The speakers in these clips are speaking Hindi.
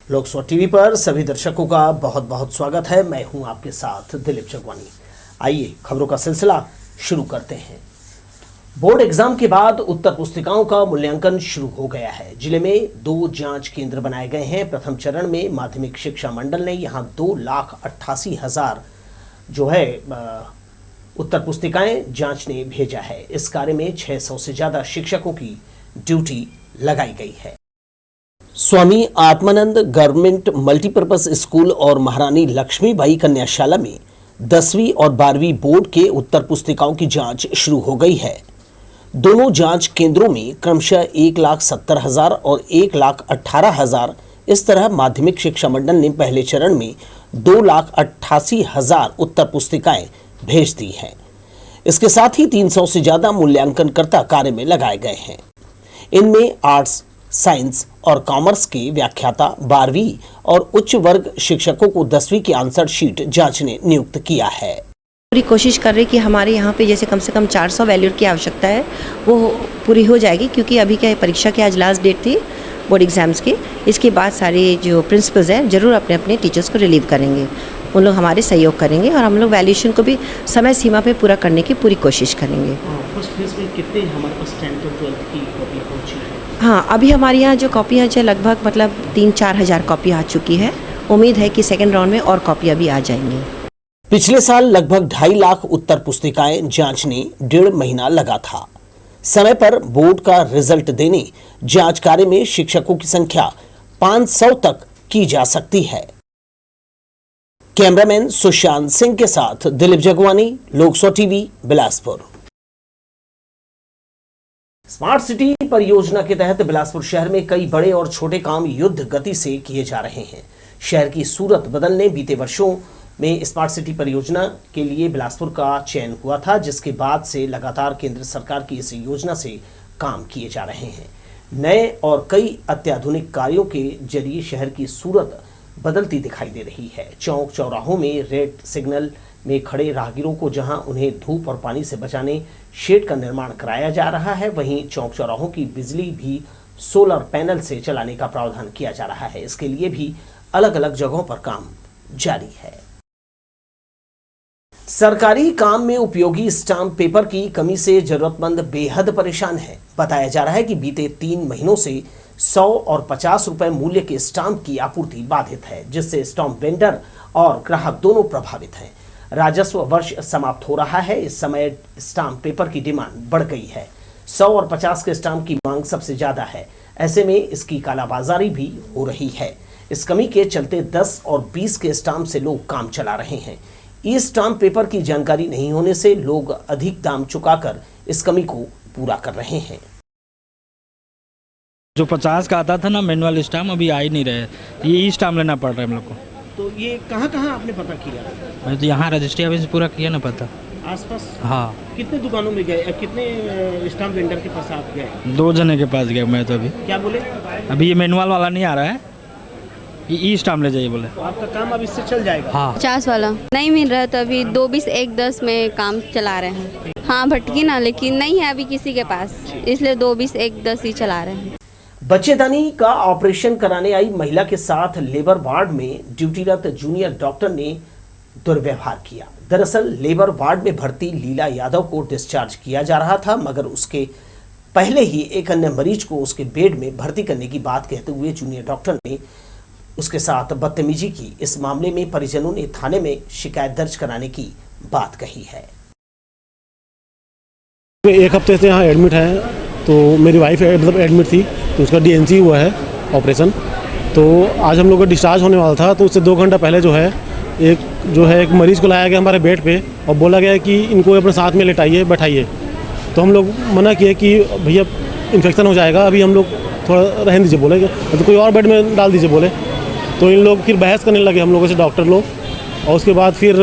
लोकसभा टीवी पर सभी दर्शकों का बहुत बहुत स्वागत है। मैं हूं आपके साथ दिलीप जगवानी। आइए खबरों का सिलसिला शुरू करते हैं। बोर्ड एग्जाम के बाद उत्तर पुस्तिकाओं का मूल्यांकन शुरू हो गया है। जिले में 2 जांच केंद्र बनाए गए हैं। प्रथम चरण में माध्यमिक शिक्षा मंडल ने यहां 2,88,000 जो है उत्तर पुस्तिकाएं जांचने भेजा है। इस कार्य में 600 से ज्यादा शिक्षकों की ड्यूटी लगाई गई है। Swami Atmanand government multipurpose school और महारानी लक्ष्मीबाई कन्याशाला में 10वीं और 12वीं बोर्ड के उत्तर पुस्तिकाओं की जांच शुरू हो गई है। दोनों जांच केंद्रों में क्रमशः 1,70,000 और 1,18,000 इस तरह माध्यमिक शिक्षा मंडल ने पहले चरण में 2,88,000 उत्तर पुस्तिकाएं भेज दी हैं। इसके साथ ही 300 से ज्यादा मूल्यांकनकर्ता कार्य में लगाए गए हैं। इनमें आर्ट्स, साइंस और कॉमर्स के व्याख्याता, 12वीं और उच्च वर्ग शिक्षकों को 10वीं की आंसर शीट जांचने नियुक्त किया है। पूरी कोशिश कर रहे कि हमारे यहाँ पे जैसे कम से कम 400 वैल्यूर की आवश्यकता है वो पूरी हो जाएगी, क्योंकि अभी क्या परीक्षा की आज लास्ट डेट थी बोर्ड एग्जाम्स की। इसके बाद सारे जो प्रिंसिपल्स हैं जरूर अपने अपने टीचर्स को रिलीव करेंगे, उन लोग हमारे सहयोग करेंगे और हम लोग वैल्यूएशन को भी समय सीमा पे पूरा करने की पूरी कोशिश करेंगे। फर्स्ट फेज में कितने हमारे पास 10th और 12th की कॉपी पहुंची है? हाँ, अभी हमारे यहाँ जो कॉपियाँ हैं लगभग 3-4 हज़ार कॉपी आ चुकी है। उम्मीद है कि सेकेंड राउंड में और कॉपी अभी आ जाएंगी। पिछले साल लगभग 2.5 लाख उत्तर पुस्तिकाएं जांचने 1.5 महीना लगा था। समय पर बोर्ड का रिजल्ट देने जांच कार्य में शिक्षकों की संख्या 500 तक की जा सकती है। कैमरामैन सुशांत सिंह के साथ Dilip Jagwani, Lok Sabha TV, Bilaspur. Smart city परियोजना के तहत बिलासपुर शहर में कई बड़े और छोटे काम युद्ध गति से किए जा रहे हैं। शहर की सूरत बदलने बीते वर्षों में स्मार्ट सिटी परियोजना के लिए बिलासपुर का चयन हुआ था, जिसके बाद से लगातार केंद्र सरकार की इस योजना से काम किए जा रहे हैं। नए और कई अत्याधुनिक कार्यों के जरिए शहर की सूरत बदलती दिखाई दे रही है। चौक चौराहों में रेड सिग्नल में खड़े राहगीरों को जहां उन्हें धूप और पानी से बचाने शेड का निर्माण कराया जा रहा है, वहीं चौक चौराहों की बिजली भी सोलर पैनल से चलाने का प्रावधान किया जा रहा है। इसके लिए भी अलग अलग जगहों पर काम जारी है। सरकारी काम में उपयोगी स्टाम्प पेपर की कमी से जरूरतमंद बेहद परेशान है। बताया जा रहा है कि बीते 3 महीनों से 100 और 50 रुपए मूल्य के स्टाम्प की आपूर्ति बाधित है, जिससे स्टाम्प वेंडर और ग्राहक दोनों प्रभावित हैं। राजस्व वर्ष समाप्त हो रहा है। इस समय स्टाम्प पेपर की डिमांड बढ़ गई है। 100 और 50 के स्टाम्प की मांग सबसे ज्यादा है। ऐसे में इसकी कालाबाजारी भी हो रही है। इस कमी के चलते 10 और 20 के स्टाम्प से लोग काम चला रहे हैं। ई स्टाम्प पेपर की जानकारी नहीं होने से लोग अधिक दाम चुकाकर इस कमी को पूरा कर रहे हैं। जो 50 का आता था ना मैनुअल स्टाम्प, अभी आ ही नहीं रहे। ये ई स्टाम्प लेना पड़ रहा है हम लोग को। तो ये कहाँ आपने पता किया? मैं तो यहाँ रजिस्ट्री ऑफिस पूरा किया ना पता। आसपास? हाँ। कितने दुकानों में गए? कितने स्टाम्प वेंडर के पास आप गए? 2 जने के पास गया मैं तो अभी। क्या बोले? अभी ये मैनुअल वाला नहीं आ रहा है, ये ई स्टाम्प ले जाइए बोले। तो आपका काम अब इससे चल जाएगा? हाँ। 50 वाला नहीं मिल रहा है, तो अभी 2-20-1-10 में काम चला रहे हैं। हाँ भटकी ना, लेकिन नहीं है अभी किसी के पास, इसलिए 2-20-1-10 ही चला रहे हैं। बच्चेदानी का ऑपरेशन कराने आई महिला के साथ लेबर वार्ड में ड्यूटीरत जूनियर डॉक्टर ने दुर्व्यवहार किया। दरअसल लेबर वार्ड में भर्ती लीला यादव को डिस्चार्ज किया जा रहा था, मगर उसके पहले ही एक अन्य मरीज को उसके बेड में भर्ती करने की बात कहते हुए जूनियर डॉक्टर ने उसके साथ बदतमीजी की। इस मामले में परिजनों ने थाने में शिकायत दर्ज कराने की बात कही है। एक हफ्ते से यहाँ एडमिट है, तो मेरी वाइफ एडमिट थी, तो उसका डीएनसी हुआ है ऑपरेशन। तो आज हम लोग का डिस्चार्ज होने वाला था, तो उससे 2 घंटा पहले एक मरीज़ को लाया गया हमारे बेड पे और बोला गया कि इनको अपने साथ में लेटाइए, बैठाइए। तो हम लोग मना किए कि भैया इन्फेक्शन हो जाएगा, अभी हम लोग थोड़ा रहने दीजिए, बोले तो कोई और बेड में डाल दीजिए बोले। तो इन लोग फिर बहस करने लगे हम लोगों से, डॉक्टर लोग, और उसके बाद फिर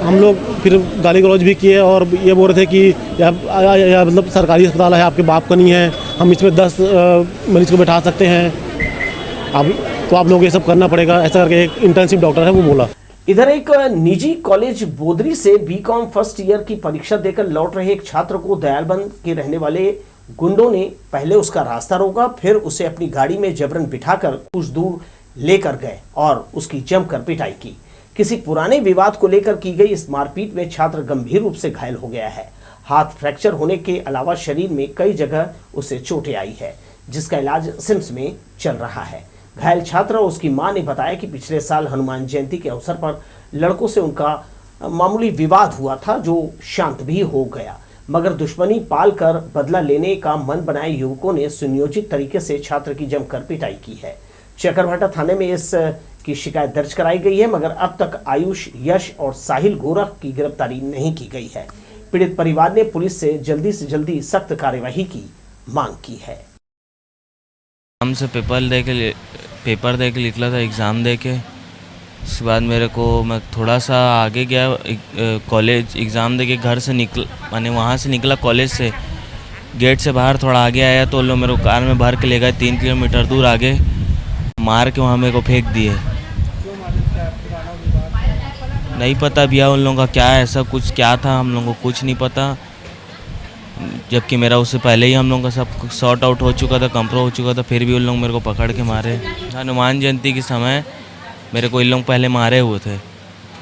हम लोग फिर गाली गलौज भी किए और ये बोल रहे थे कि या मतलब सरकारी अस्पताल है, आपके बाप का नहीं है, हम इसमें 10 मरीज को बैठा सकते हैं, अब तो आप लोग ये सब करना पड़ेगा, ऐसा करके एक इंटर्नशिप डॉक्टर है वो बोला। इधर एक निजी कॉलेज बोदरी से बीकॉम फर्स्ट ईयर की परीक्षा देकर लौट रहे एक छात्र को दयालबंद के रहने वाले गुंडों ने पहले उसका रास्ता रोका, फिर उसे अपनी गाड़ी में जबरन बिठाकर कुछ दूर लेकर गए और उसकी जमकर पिटाई की। किसी पुराने विवाद को लेकर की गई इस मारपीट में छात्र गंभीर रूप से घायल हो गया है। हाथ फ्रैक्चर होने के अलावा शरीर में कई जगह उसे चोटें आई है, जिसका इलाज सिम्स में चल रहा है। घायल छात्र और उसकी मां ने बताया कि पिछले साल हनुमान जयंती के अवसर पर लड़कों से उनका मामूली विवाद हुआ था, जो शांत भी हो गया, मगर दुश्मनी पालकर बदला लेने का मन बनाए युवकों ने सुनियोजित तरीके से छात्र की जमकर पिटाई की है। चकरभाटा थाने में इस की शिकायत दर्ज कराई गई है, मगर अब तक आयुष, यश और साहिल गोरख की गिरफ्तारी नहीं की गई है। पीड़ित परिवार ने पुलिस से जल्दी सख्त कार्यवाही की मांग की है। हमसे पेपर दे के निकला था, एग्ज़ाम दे के। उसके बाद मैं थोड़ा सा आगे गया कॉलेज, एग्ज़ाम दे के घर से मैंने वहाँ से निकला कॉलेज से, गेट से बाहर थोड़ा आगे आया तो लोग मेरे को कार में भर के ले गए 3 किलोमीटर दूर आगे, मार के वहाँ मेरे को फेंक दिए। नहीं पता भैया उन लोगों का क्या ऐसा कुछ क्या था, हम लोगों को कुछ नहीं पता, जबकि मेरा उससे पहले ही हम लोगों का सब सॉर्ट आउट हो चुका था, कंप्रो हो चुका था, फिर भी उन लोग मेरे को पकड़ के मारे। हनुमान जयंती के समय मेरे को इन लोग पहले मारे हुए थे,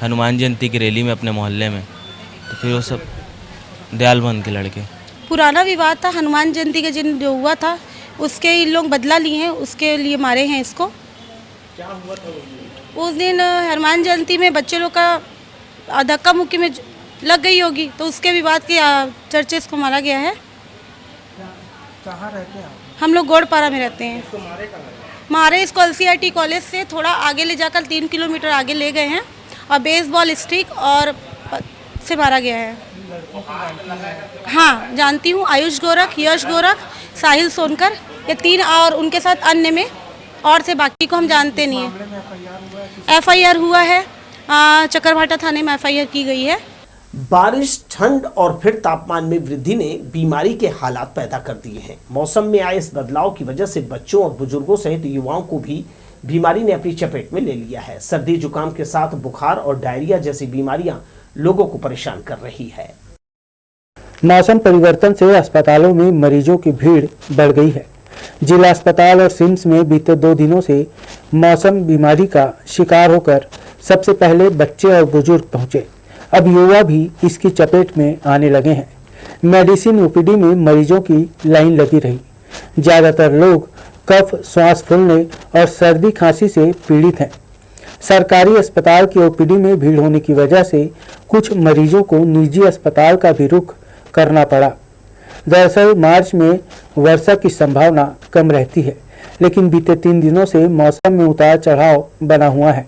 हनुमान जयंती की रैली में अपने मोहल्ले में, तो फिर वो सब दयालबंद के लड़के। पुराना विवाद था हनुमान जयंती के दिन जो हुआ था, उसके इन लोग बदला लिए हैं, उसके लिए मारे हैं इसको। क्या हुआ था उस दिन? हनुमान जयंती में बच्चे लोग का धक्का मुक्की में लग गई होगी, तो उसके विवाद के चर्चे इसको मारा गया है। कहाँ रहते हैं आप? हम लोग गोड़पारा में रहते हैं। इसको मारे इसको LCIT कॉलेज से थोड़ा आगे ले जाकर 3 किलोमीटर आगे ले गए हैं और बेसबॉल स्टिक और से मारा गया है। हाँ जानती हूँ, आयुष गोरख, यश गोरख, साहिल सोनकर, ये 3 और उनके साथ अन्य में, और से बाकी को हम जानते नहीं है। FIR हुआ है, चकरभाटा थाने में FIR की गई है। बारिश, ठंड और फिर तापमान में वृद्धि ने बीमारी के हालात पैदा कर दिए हैं। मौसम में आए इस बदलाव की वजह से बच्चों और बुजुर्गों सहित युवाओं को भी बीमारी ने अपनी चपेट में ले लिया है। सर्दी जुकाम के साथ बुखार और डायरिया जैसी बीमारियां लोगों को परेशान कर रही है। मौसम परिवर्तन से अस्पतालों में मरीजों की भीड़ बढ़ गई है। जिला अस्पताल और सिम्स में बीते 2 दिनों से मौसम बीमारी का शिकार होकर सबसे पहले बच्चे और बुजुर्ग पहुंचे। अब युवा भी इसकी चपेट में आने लगे हैं। मेडिसिन OPD में मरीजों की लाइन लगी रही। ज़्यादातर लोग कफ, श्वास फूलने और सर्दी खांसी से पीड़ित हैं। सरकारी अस्पताल की OPD में भीड़ होने की वजह से कुछ मरीजों को निजी अस्पताल का भी रुख करना पड़ा। दरअसल मार्च में वर्षा की संभावना कम रहती है, लेकिन बीते 3 दिनों से मौसम में उतार चढ़ाव बना हुआ है।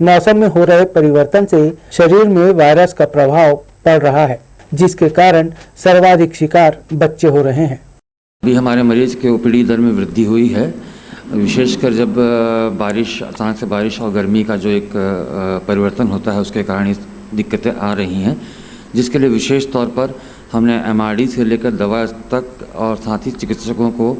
मौसम में हो रहे परिवर्तन से शरीर में वायरस का प्रभाव पड़ रहा है, जिसके कारण सर्वाधिक शिकार बच्चे हो रहे हैं। अभी हमारे मरीज के OPD दर में वृद्धि हुई है, विशेषकर जब बारिश, अचानक से बारिश और गर्मी का जो एक परिवर्तन होता है, उसके कारण इस दिक्कतें आ रही हैं, जिसके लिए विशेष तौर पर हमने MRD से लेकर दवा तक और साथ ही चिकित्सकों को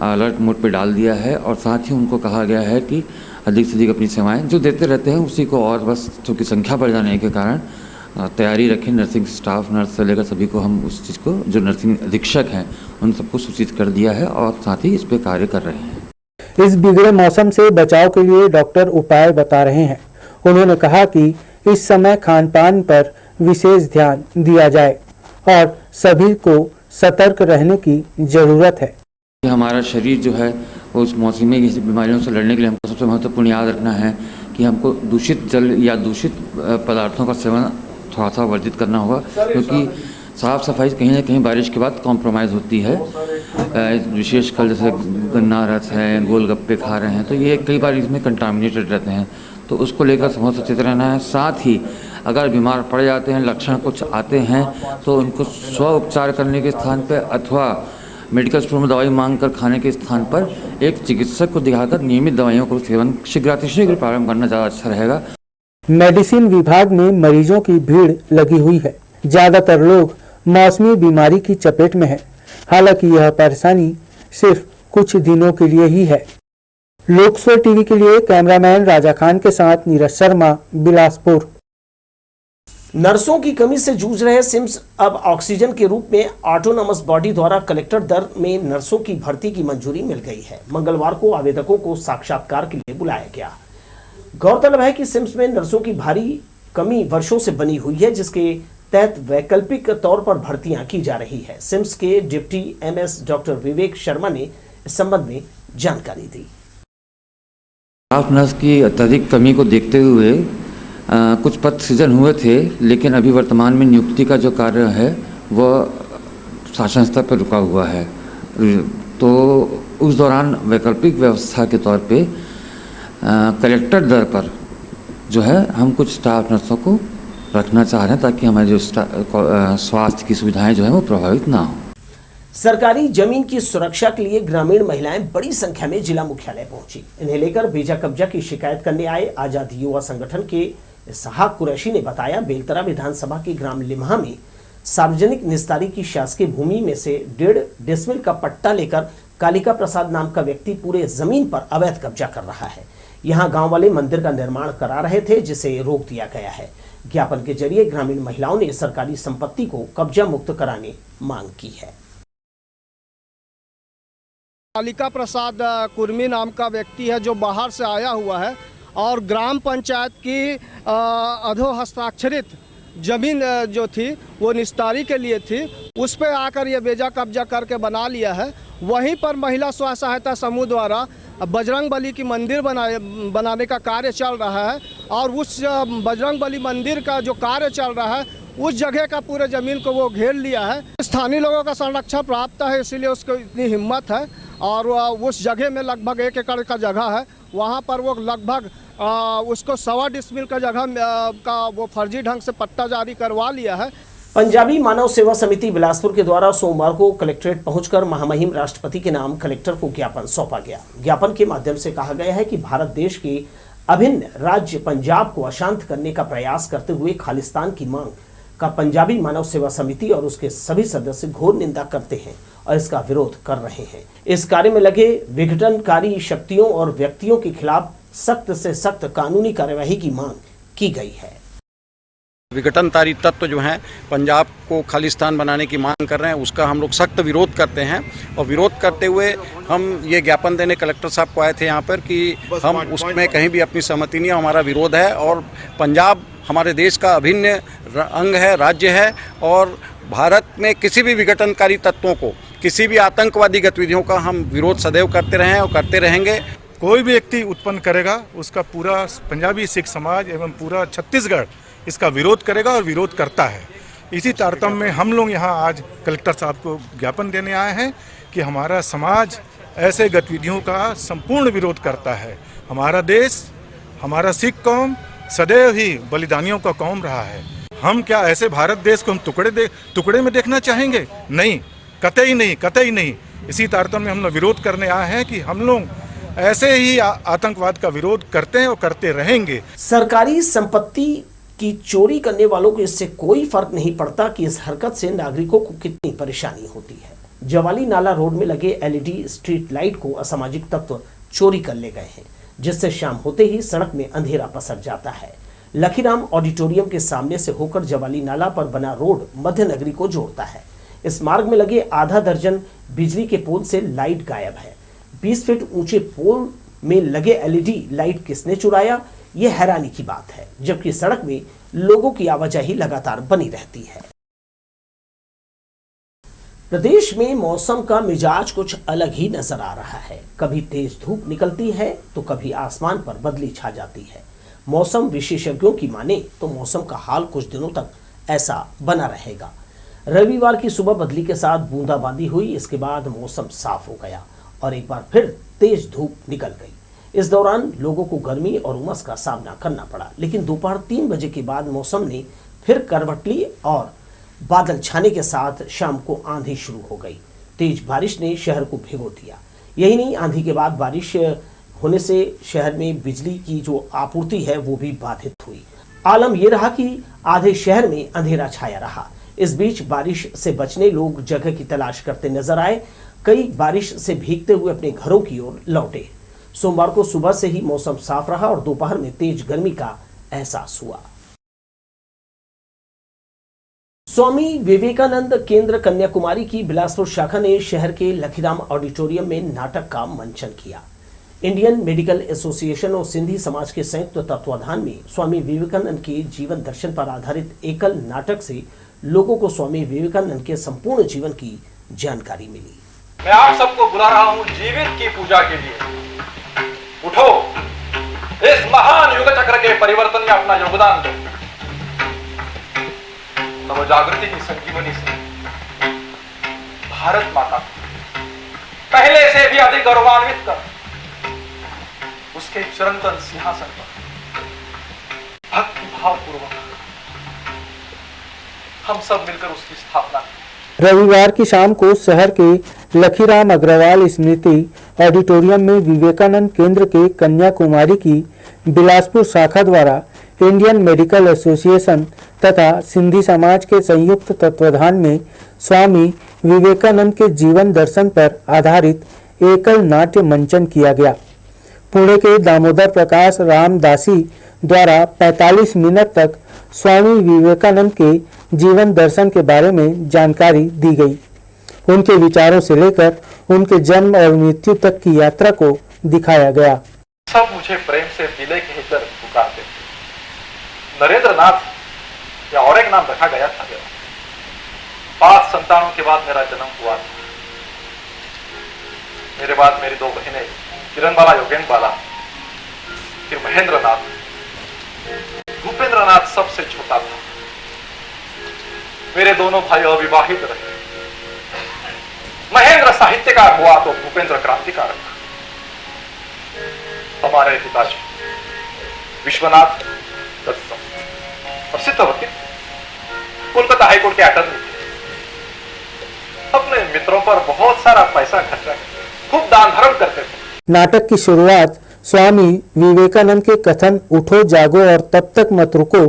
अलर्ट मोड पर डाल दिया है, और साथ ही उनको कहा गया है कि अधिक से अधिक अपनी सेवाएं जो देते रहते हैं उसी को, और बस चूँकि संख्या बढ़ जाने के कारण तैयारी रखें। नर्सिंग स्टाफ, नर्स से लेकर सभी को हम उस चीज़ को, जो नर्सिंग अधीक्षक हैं उन सबको सूचित कर दिया है और साथ ही इस पर कार्य कर रहे हैं। इस बिगड़े मौसम से बचाव के लिए डॉक्टर उपाय बता रहे हैं। उन्होंने कहा कि इस समय खान पान पर विशेष ध्यान दिया जाए और सभी को सतर्क रहने की जरूरत है। हमारा शरीर जो है वो उस मौसमी बीमारियों से लड़ने के लिए हमको सबसे महत्वपूर्ण याद रखना है कि हमको दूषित जल या दूषित पदार्थों का सेवन थोड़ा सा वर्जित करना होगा, क्योंकि साफ़ सफाई कहीं ना कहीं बारिश के बाद कॉम्प्रोमाइज़ होती है। विशेषकर जैसे गन्ना रस है, गोलगप्पे खा रहे हैं, तो ये कई बार इसमें कंटामिनेटेड रहते हैं, तो उसको लेकर बहुत सचेत रहना है। साथ ही अगर बीमार पड़ जाते हैं, लक्षण कुछ आते हैं, तो उनको स्व उपचार करने के स्थान पर अथवा मेडिकल स्टोर में दवाई मांगकर खाने के स्थान पर एक चिकित्सक को दिखाकर नियमित दवाइयों को सेवन शीघ्र प्रारंभ करना ज़्यादा अच्छा रहेगा। मेडिसिन विभाग में मरीजों की भीड़ लगी हुई है। ज़्यादातर लोग मौसमी बीमारी की चपेट में है। हालांकि यह परेशानी सिर्फ कुछ दिनों के लिए ही है। लोकसभा टीवी के लिए कैमरामैन राजा खान के साथ नीरज शर्मा, बिलासपुर। नर्सों की कमी से जूझ रहे सिम्स अब ऑक्सीजन के रूप में ऑटोनमस बॉडी द्वारा कलेक्टर दर में नर्सों की भर्ती की मंजूरी मिल गई है। मंगलवार को आवेदकों को साक्षात्कार के लिए बुलाया गया। गौरतलब है कि सिम्स में नर्सों की भारी कमी वर्षों से बनी हुई है, जिसके तहत वैकल्पिक तौर पर भर्तियां की जा रही है। सिम्स के deputy MS doctor Vivek Sharma ने इस संबंध में जानकारी दी। स्टाफ नर्स की अत्यधिक कमी को देखते हुए कुछ पद सृजन हुए थे, लेकिन अभी वर्तमान में नियुक्ति का जो कार्य है वह शासन स्तर पर रुका हुआ है। तो उस दौरान वैकल्पिक व्यवस्था के तौर पे कलेक्टर दर पर जो है हम कुछ स्टाफ नर्सों को रखना चाह रहे हैं, ताकि हमारे जो स्वास्थ्य की सुविधाएं जो है वो प्रभावित ना हो। सरकारी जमीन की सुरक्षा के लिए ग्रामीण महिलाएं बड़ी संख्या में जिला मुख्यालय पहुंची। इन्हें लेकर बेजा कब्जा की शिकायत करने आए आजाद युवा संगठन के इसहाक कुरैशी ने बताया, बेलतरा विधानसभा के ग्राम लिम्हा में सार्वजनिक निस्तारी की शासकीय भूमि में से 1.5 डेसिमल का पट्टा लेकर कालिका प्रसाद नाम का व्यक्ति पूरे जमीन पर अवैध कब्जा कर रहा है। यहाँ गांव वाले मंदिर का निर्माण करा रहे थे, जिसे रोक दिया गया है। ज्ञापन के जरिए ग्रामीण महिलाओं ने सरकारी संपत्ति को कब्जा मुक्त कराने मांग की है। कालिका प्रसाद कुर्मी नाम का व्यक्ति है जो बाहर से आया हुआ है और ग्राम पंचायत की अधो हस्ताक्षरित जमीन जो थी वो निस्तारी के लिए थी, उस पर आकर ये बेजा कब्जा करके बना लिया है। वहीं पर महिला स्व सहायता समूह द्वारा बजरंग बली की मंदिर बनाने का कार्य चल रहा है और उस बजरंग बली मंदिर का जो कार्य चल रहा है उस जगह का पूरे ज़मीन को वो घेर लिया है। स्थानीय लोगों का संरक्षण प्राप्त है, इसीलिए उसको इतनी हिम्मत है। और उस जगह में लगभग 1 एकड़ का जगह है, वहाँ पर वो लगभग उसको 1.25 डेसिमल का जगह का वो फर्जी ढंग से पट्टा जारी करवा लिया है। पंजाबी मानव सेवा समिति बिलासपुर के द्वारा सोमवार को कलेक्ट्रेट पहुंचकर महामहिम राष्ट्रपति के नाम कलेक्टर को ज्ञापन सौंपा गया। ज्ञापन के माध्यम से कहा गया है कि भारत देश के अभिन्न राज्य पंजाब को अशांत करने का प्रयास करते हुए खालिस्तान की मांग का पंजाबी मानव सेवा समिति और उसके सभी सदस्य घोर निंदा करते हैं और इसका विरोध कर रहे हैं। इस कार्य में लगे विघटनकारी शक्तियों और व्यक्तियों के खिलाफ सख्त से सख्त कानूनी कार्यवाही की मांग की गई है। विघटनकारी तत्व जो हैं पंजाब को खालिस्तान बनाने की मांग कर रहे हैं, उसका हम लोग सख्त विरोध करते हैं। और विरोध करते हुए हम ये ज्ञापन देने कलेक्टर साहब को आए थे यहाँ पर कि हम उसमें कहीं भी अपनी सहमति नहीं, हमारा विरोध है। और पंजाब हमारे देश का अभिन्न अंग है, राज्य है और भारत में किसी भी विघटनकारी तत्वों को, किसी भी आतंकवादी गतिविधियों का हम विरोध सदैव करते रहे हैं और करते रहेंगे। कोई भी व्यक्ति उत्पन्न करेगा उसका पूरा पंजाबी सिख समाज एवं पूरा छत्तीसगढ़ इसका विरोध करेगा और विरोध करता है। इसी तारतम्य में हम लोग यहाँ आज कलेक्टर साहब को ज्ञापन देने आए हैं कि हमारा समाज ऐसे गतिविधियों का संपूर्ण विरोध करता है। हमारा देश, हमारा सिख कौम सदैव ही बलिदानियों का कौम रहा है। हम क्या ऐसे भारत देश को हम टुकड़े में देखना चाहेंगे? नहीं, कतई नहीं, कतई नहीं। इसी तारतम्य में हम लोग विरोध करने आए हैं कि हम लोग ऐसे ही आतंकवाद का विरोध करते हैं और करते रहेंगे। सरकारी संपत्ति की चोरी करने वालों को इससे कोई फर्क नहीं पड़ता कि इस हरकत से नागरिकों को कितनी परेशानी होती है। जवाली नाला रोड में लगे एलईडी स्ट्रीट लाइट को असामाजिक तत्व चोरी कर ले गए हैं, जिससे शाम होते ही सड़क में अंधेरा पसर जाता है। लखीराम ऑडिटोरियम के सामने से होकर जवाली नाला पर बना रोड मध्य नगरी को जोड़ता है। इस मार्ग में लगे आधा दर्जन बिजली के पोल से लाइट गायब है। 20 फीट ऊंचे पोल में लगे एलईडी लाइट किसने चुराया, यह हैरानी की बात है, जबकि सड़क में लोगों की आवाजाही लगातार बनी रहती है। प्रदेश में मौसम का मिजाज कुछ अलग ही नजर आ रहा है। कभी तेज धूप निकलती है तो कभी आसमान पर बदली छा जाती है। मौसम विशेषज्ञों की माने तो मौसम का हाल कुछ दिनों तक ऐसा बना रहेगा। रविवार की सुबह बदली के साथ बूंदाबांदी हुई, इसके बाद मौसम साफ हो गया और एक बार फिर तेज धूप निकल गई। इस दौरान लोगों को गर्मी और उमस का सामना करना पड़ा, लेकिन दोपहर 3 बजे के बाद मौसम ने फिर करवट ली और बादल छाने के साथ शाम को आंधी शुरू हो गई। तेज बारिश ने शहर को भिगो दिया। यही नहीं, आंधी के बाद बारिश होने से शहर में बिजली की जो आपूर्ति है वो भी बाधित हुई। आलम यह रहा कि आधे शहर में अंधेरा छाया रहा। इस बीच बारिश से बचने लोग जगह की तलाश करते नजर आए। कई बारिश से भीगते हुए अपने घरों की ओर लौटे। सोमवार को सुबह से ही मौसम साफ रहा और दोपहर में तेज गर्मी का एहसास हुआ। स्वामी विवेकानंद केंद्र कन्याकुमारी की बिलासपुर शाखा ने शहर के लखीराम ऑडिटोरियम में नाटक का मंचन किया। इंडियन मेडिकल एसोसिएशन और सिंधी समाज के संयुक्त तत्वाधान में स्वामी विवेकानंद के जीवन दर्शन पर आधारित एकल नाटक से लोगों को स्वामी विवेकानंद के संपूर्ण जीवन की जानकारी मिली। मैं आप सबको बुला रहा हूं जीवित की पूजा के लिए। उठो, इस महान युग चक्र के परिवर्तन में अपना योगदान दो। नवजागृति की संजीवनी से भारत माता पहले से भी अधिक गौरवान्वित कर उसके चिरंतन सिंहासन पर भक्ति भाव पूर्वक हम सब मिलकर उसकी स्थापना करें। रविवार की शाम को शहर के लखीराम अग्रवाल स्मृति ऑडिटोरियम में विवेकानंद केंद्र के कन्याकुमारी की बिलासपुर शाखा द्वारा इंडियन मेडिकल एसोसिएशन तथा सिंधी समाज के संयुक्त तत्वाधान में स्वामी विवेकानंद के जीवन दर्शन पर आधारित एकल नाट्य मंचन किया गया। पुणे के दामोदर प्रकाश रामदासी द्वारा 45 मिनट तक स्वामी विवेकानंद के जीवन दर्शन के बारे में जानकारी दी गई। उनके विचारों से लेकर उनके जन्म और मृत्यु तक की यात्रा को दिखाया गया। सब मुझे प्रेम से दिले कहकर पुकारते थे। नरेंद्र नाथ या और एक नाम रखा गया था मेरा। 5 संतानों के बाद मेरा जन्म हुआ था। मेरे बाद मेरी 2 बहनें किरण बाला, योगेंद्र बाला, फिर महेंद्र नाथ। भूपेंद्र नाथ सबसे छोटा था। मेरे दोनों भाई अविवाहित रहे। महेंद्र साहित्यकार हुआ तो भूपेंद्र क्रांतिकारक। हमारे पिताजी विश्वनाथ दत्त प्रसिद्ध वकील, कोलकाता हाईकोर्ट के अटर्नी थे। अपने मित्रों पर बहुत सारा पैसा खर्चा करते, खूब दान धर्म करते थे। नाटक की शुरुआत स्वामी विवेकानंद के कथन उठो जागो और तब तक मत रुको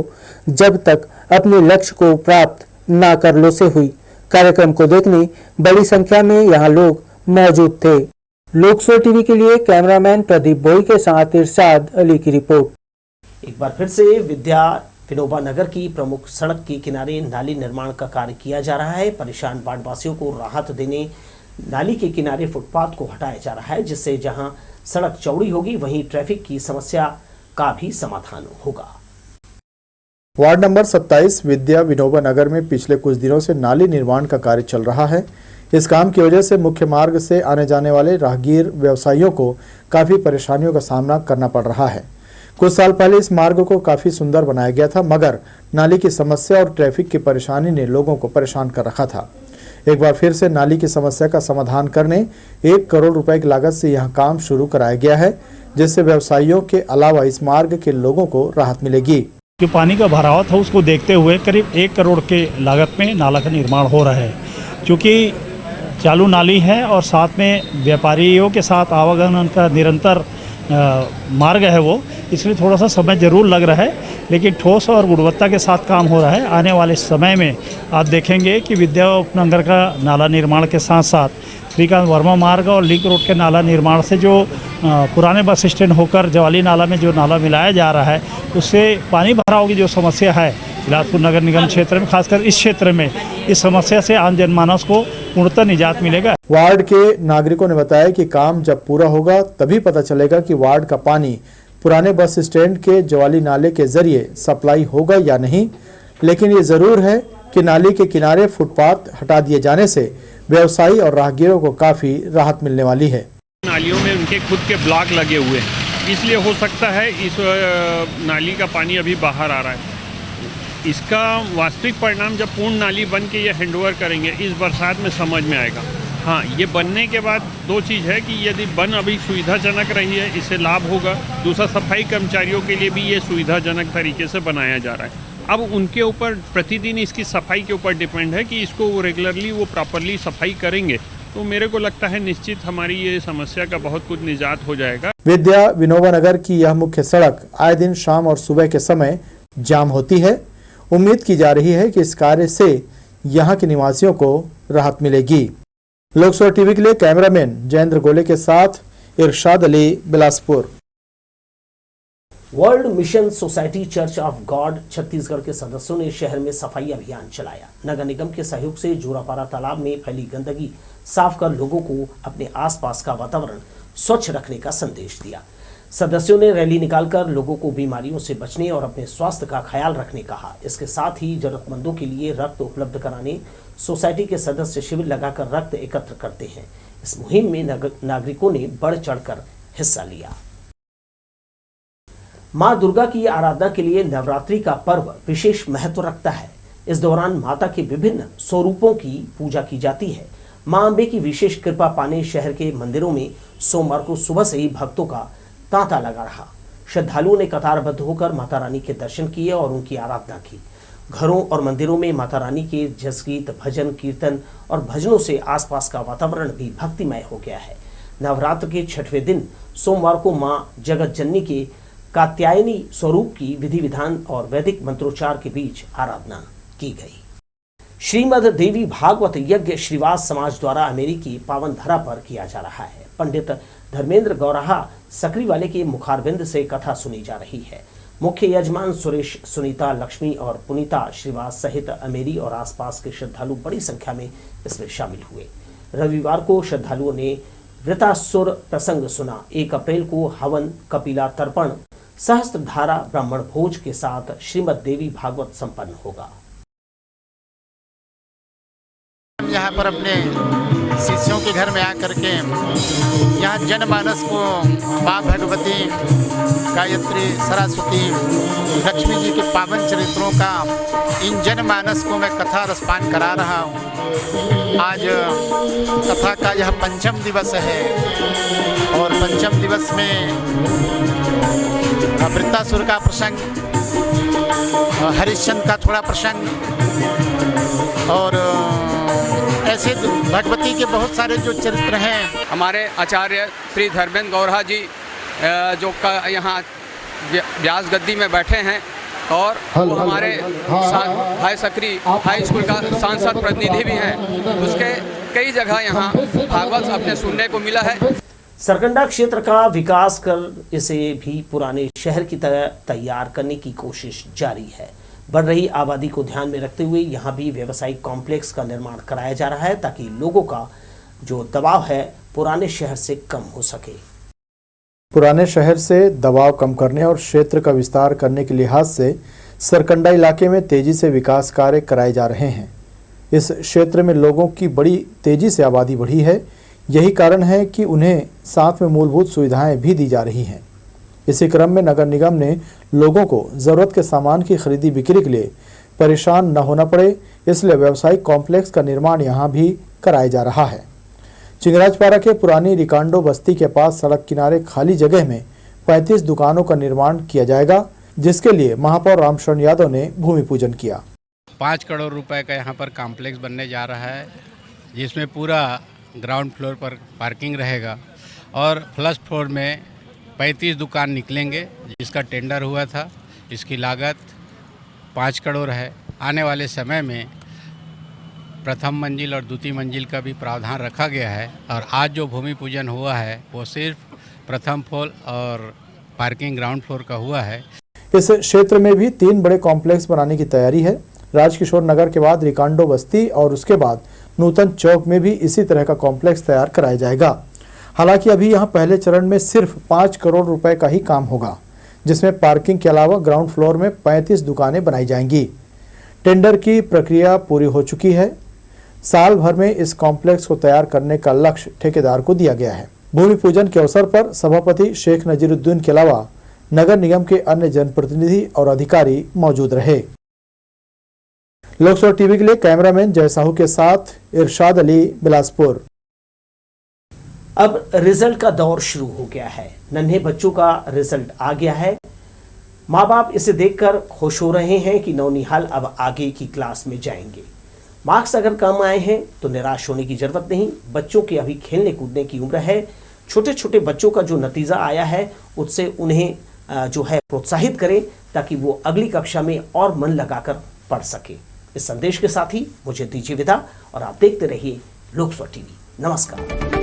जब तक अपने लक्ष्य को प्राप्त ना कर लो से हुई। कार्यक्रम को देखने बड़ी संख्या में यहाँ लोग मौजूद थे। लोकसो टीवी के लिए कैमरामैन प्रदीप बोई के साथ इरशाद अली की रिपोर्ट। एक बार फिर से विद्या विनोबा नगर की प्रमुख सड़क के किनारे नाली निर्माण का कार्य किया जा रहा है। परेशान वार्डवासियों को राहत देने नाली के किनारे फुटपाथ को हटाया जा रहा है, जिससे जहां सड़क चौड़ी होगी वहीं ट्रैफिक की समस्या का भी समाधान होगा। वार्ड नंबर 27 विद्या विनोबा नगर में पिछले कुछ दिनों से नाली निर्माण का कार्य चल रहा है। इस काम की वजह से मुख्य मार्ग से आने जाने वाले राहगीर व्यवसायियों को काफ़ी परेशानियों का सामना करना पड़ रहा है। कुछ साल पहले इस मार्ग को काफ़ी सुंदर बनाया गया था, मगर नाली की समस्या और ट्रैफिक की परेशानी ने लोगों को परेशान कर रखा था। एक बार फिर से नाली की समस्या का समाधान करने 1 करोड़ रुपए की लागत से यह काम शुरू कराया गया है, जिससे व्यवसायियों के अलावा इस मार्ग के लोगों को राहत मिलेगी। जो पानी का भराव था उसको देखते हुए करीब 1 करोड़ के लागत में नाला का निर्माण हो रहा है। क्योंकि चालू नाली है और साथ में व्यापारियों के साथ आवागमन का निरंतर मार्ग है वो, इसलिए थोड़ा सा समय ज़रूर लग रहा है, लेकिन ठोस और गुणवत्ता के साथ काम हो रहा है। आने वाले समय में आप देखेंगे कि विद्या उपनगर का नाला निर्माण के साथ साथ श्रीकांत वर्मा मार्ग और लिंक रोड के नाला निर्माण से जो पुराने बस स्टैंड होकर जवाली नाला में जो नाला मिलाया जा रहा है, उससे पानी भराव की जो समस्या है बिलासपुर नगर निगम क्षेत्र में, खासकर इस क्षेत्र में, इस समस्या से आम जनमानस को पूर्णतः निजात मिलेगा। वार्ड के नागरिकों ने बताया कि काम जब पूरा होगा तभी पता चलेगा कि वार्ड का पानी पुराने बस स्टैंड के जवाली नाले के जरिए सप्लाई होगा या नहीं, लेकिन ये ज़रूर है कि नाली के किनारे फुटपाथ हटा दिए जाने से व्यवसायी और राहगीरों को काफ़ी राहत मिलने वाली है। नालियों में उनके खुद के ब्लॉक लगे हुए हैं, इसलिए हो सकता है इस नाली का पानी अभी बाहर आ रहा है। इसका वास्तविक परिणाम जब पूर्ण नाली बन के ये हैंडओवर करेंगे इस बरसात में समझ में आएगा। हाँ, ये बनने के बाद 2 चीज़ है कि यदि बन अभी सुविधाजनक रही है इससे लाभ होगा, दूसरा सफाई कर्मचारियों के लिए भी ये सुविधाजनक तरीके से बनाया जा रहा है। अब उनके ऊपर प्रतिदिन इसकी सफाई के ऊपर डिपेंड है कि इसको वो रेगुलरली वो प्रॉपरली सफाई करेंगे, तो मेरे को लगता है निश्चित हमारी ये समस्या का बहुत कुछ निजात हो जाएगा। विद्या विनोबा नगर की यह मुख्य सड़क आए दिन शाम और सुबह के समय जाम होती है। उम्मीद की जा रही है कि इस कार्य से यहाँ के निवासियों को राहत मिलेगी। लोकसभा टीवी के लिए कैमरामैन जयेंद्र गोले के साथ Irshad Ali, Bilaspur. World Mission Society Church of God Chhattisgarh के सदस्यों ने शहर में सफाई अभियान चलाया। नगर निगम के सहयोग से जोरापारा तालाब में फैली गंदगी साफ कर लोगों को अपने आसपास का वातावरण स्वच्छ रखने का संदेश दिया। सदस्यों ने रैली निकालकर लोगों को बीमारियों से बचने और अपने स्वास्थ्य का ख्याल रखने कहा। इसके साथ ही जरूरतमंदों के लिए रक्त उपलब्ध कराने सोसाइटी के सदस्य शिविर लगाकर रक्त एकत्र करते हैं। इस मुहिम में नागरिकों ने बढ़ चढ़कर हिस्सा लिया। मां दुर्गा की आराधना के लिए नवरात्रि का पर्व विशेष महत्व रखता है। इस दौरान माता के विभिन्न स्वरूपों की पूजा की जाती है। मां अम्बे की विशेष कृपा पाने शहर के मंदिरों में सोमवार को सुबह से ही भक्तों का तांता लगा रहा। श्रद्धालुओं ने कतारबद्ध होकर माता रानी के दर्शन किए और उनकी आराधना की। घरों और मंदिरों में माता रानी के जसगीत, भजन, कीर्तन और भजनों से आसपास का वातावरण भी भक्तिमय हो गया है। नवरात्र के 6वें दिन सोमवार को मां जगत जननी के कात्यायनी स्वरूप की विधि विधान और वैदिक मंत्रोच्चार के बीच आराधना की गई। श्रीमद देवी भागवत यज्ञ श्रीवास समाज द्वारा अमेरिकी पावन धरा पर किया जा रहा है। पंडित धर्मेंद्र गौराहा सकरीवाले के मुखारबिंद से कथा सुनी जा रही है। मुख्य यजमान सुरेश, सुनीता, लक्ष्मी और पुनीता श्रीवास सहित अमेरी और आसपास के श्रद्धालु बड़ी संख्या में इसमें शामिल हुए। रविवार को श्रद्धालुओं ने वृतासुर प्रसंग सुना। 1 अप्रैल को हवन, कपिला तर्पण, सहस्त्रधारा ब्राह्मण भोज के साथ श्रीमद देवी भागवत संपन्न होगा। हम यहाँ पर अपने शिष्यों के घर में आकर के यहाँ जनमानस को माँ भगवती, गायत्री, सरस्वती, लक्ष्मी जी के पावन चरित्रों का इन जनमानस को मैं कथा रसपान करा रहा हूँ। आज कथा का यह 5वां दिवस है और 5वें दिवस में वृत्तासुर का प्रसंग, हरिश्चंद्र का थोड़ा प्रसंग और ऐसे भगवती के बहुत सारे जो चरित्र हैं। हमारे आचार्य श्री धर्मेंद्र गौराहा जी जो यहाँ व्यास गद्दी में बैठे हैं और वो हमारे हाई सकरी हाई स्कूल का सांसद प्रतिनिधि भी हैं। उसके कई जगह यहाँ भागवत अपने सुनने को मिला है। सरकंडा क्षेत्र का विकास कर इसे भी पुराने शहर की तरह तैयार करने की कोशिश जारी है। बढ़ रही आबादी को ध्यान में रखते हुए यहाँ भी व्यावसायिक कॉम्प्लेक्स का निर्माण कराया जा रहा है ताकि लोगों का जो दबाव है पुराने शहर से कम हो सके। पुराने शहर से दबाव कम करने और क्षेत्र का विस्तार करने के लिहाज से सरकंडा इलाके में तेजी से विकास कार्य कराए जा रहे हैं। इस क्षेत्र में लोगों की बड़ी तेजी से आबादी बढ़ी है। यही कारण है कि उन्हें साथ में मूलभूत सुविधाएं भी दी जा रही हैं। इसी क्रम में नगर निगम ने लोगों को ज़रूरत के सामान की खरीदी बिक्री के लिए परेशान न होना पड़े, इसलिए व्यावसायिक कॉम्प्लेक्स का निर्माण यहाँ भी कराया जा रहा है। चिंगराजपारा के पुरानी रिकांडो बस्ती के पास सड़क किनारे खाली जगह में 35 दुकानों का निर्माण किया जाएगा, जिसके लिए महापौर रामशरण यादव ने भूमि पूजन किया। 5 करोड़ रुपए का यहाँ पर कॉम्प्लेक्स बनने जा रहा है, जिसमें पूरा ग्राउंड फ्लोर पर पार्किंग रहेगा और फर्स्ट फ्लोर में 35 दुकान निकलेंगे, जिसका टेंडर हुआ था। इसकी लागत 5 करोड़ है। आने वाले समय में प्रथम मंजिल और द्वितीय मंजिल का भी प्रावधान रखा गया है और आज जो भूमि पूजन हुआ है वो सिर्फ प्रथम फ्लोर और पार्किंग ग्राउंड फ्लोर का हुआ है। इस क्षेत्र में भी 3 बड़े कॉम्प्लेक्स बनाने की तैयारी है। राजकिशोर नगर के बाद रिकांडो बस्ती और उसके बाद नूतन चौक में भी इसी तरह का कॉम्प्लेक्स तैयार कराया जाएगा। हालांकि अभी यहाँ पहले चरण में सिर्फ 5 करोड़ रुपए का ही काम होगा, जिसमें पार्किंग के अलावा ग्राउंड फ्लोर में 35 दुकानें बनाई जाएंगी। टेंडर की प्रक्रिया पूरी हो चुकी है। साल भर में इस कॉम्प्लेक्स को तैयार करने का लक्ष्य ठेकेदार को दिया गया है। भूमि पूजन के अवसर पर सभापति शेख नजीरुद्दीन के अलावा नगर निगम के अन्य जनप्रतिनिधि और अधिकारी मौजूद रहे। लोकसभा टीवी के लिए कैमरामैन जय साहू के साथ इरशाद अली, बिलासपुर। अब रिजल्ट का दौर शुरू हो गया है। नन्हे बच्चों का रिजल्ट आ गया है। माँ बाप इसे देखकर खुश हो रहे हैं कि नौनिहाल अब आगे की क्लास में जाएंगे। मार्क्स अगर कम आए हैं तो निराश होने की जरूरत नहीं। बच्चों की अभी खेलने कूदने की उम्र है। छोटे छोटे बच्चों का जो नतीजा आया है उससे उन्हें जो है प्रोत्साहित करें ताकि वो अगली कक्षा में और मन लगाकर पढ़ सके। इस संदेश के साथ ही मुझे दीजिए विदा और आप देखते रहिए लोकसभा टीवी। नमस्कार।